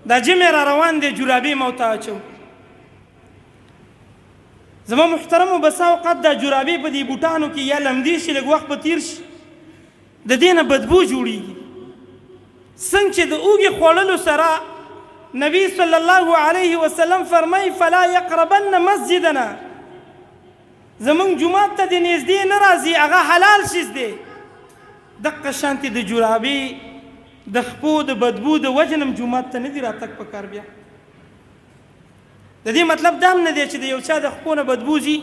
دا جمع را روان دی جرابې مو ته اچو. زما محترمو بسا اوقات دا جرابې په دې بوټانو کې یا لمدې شي لږ وخت به تیر شي د دې نه بدبو جوړېږي. څنګه چې د اوږې خوړلو سره نبی صلی الله علیه وسلم فرمایي فلا یقربن مسجدنا، زمونږ جومات ته د نږدې نه راځي، هغه حلال شیز دی. دقه شانتې د جرابې د خپو د بدبو د وجې نه جومات ته نه دي راتګ پکار. بیا د دې مطلب دا هم نه دی چې د یو چا د خپو نه بدبو ځي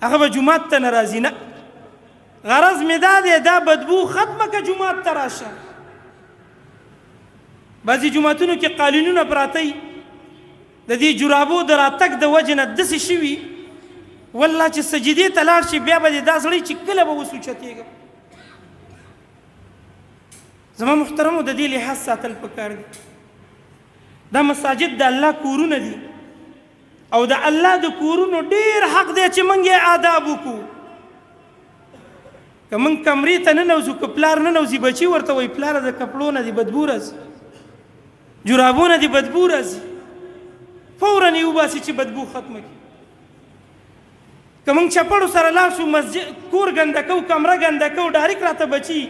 هغه به جومات ته نه راځي، نه. غرض مې دا دی دا بدبو ختمه که جومات ته راشه. بعضې جوماتونو کې قالینونه پراته وي د دې جرابو د راتګ د وجې نه داسې شوي والله چې سجدې ته لاړ شي بیا به دې دا زړی چې کله به اوس اوچتېږم. زما محترمو د دې لحاظ ساتل پکار دي. دا مساجد د الله کورونه دي او د الله د کورونو ډېر حق دی چې موږ یې آداب وکړو. که موږ کمرې ته ننوځو که پلار ننوځي بچي ورته وایي پلاره د کپړو نه دې بدبو راځي، جرابو نه دې بدبو راځي، فورا یې وباسي چې بدبو ختمه کړي. که موږ چپړو سره لاړ شو مسجد کور ګنده کوو کمره ګنده کوو ډایرکټ راته بچي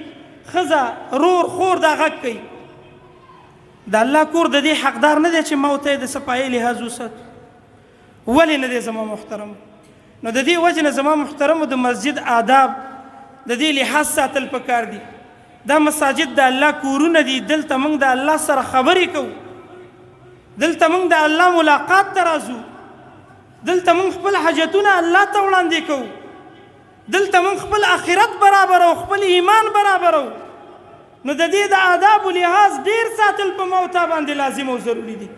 ښځه رور خور دا غږ کوي. د الله کور د دې حقدار نه دی چې ما ورته یې د صفایۍ لحاظ وساتو. ولې نه دی زما محترمو؟ نو د دې وجې نه زما محترمو د مسجد آداب د دې لحاظ ساتل پکار دي. دا مساجد د الله کورونه دي، دلته موږ د الله سره خبرې کوو، دلته موږ د الله ملاقات ته راځو، دلته موږ خپل حاجتونه الله ته وړاندې کوو، دلته موږ خپل آخرت برابرو، خپل ایمان برابرو. نو د دې د آدابو لحاظ ډېر ساتل په ما او تا باندې لازم او ضروري دي.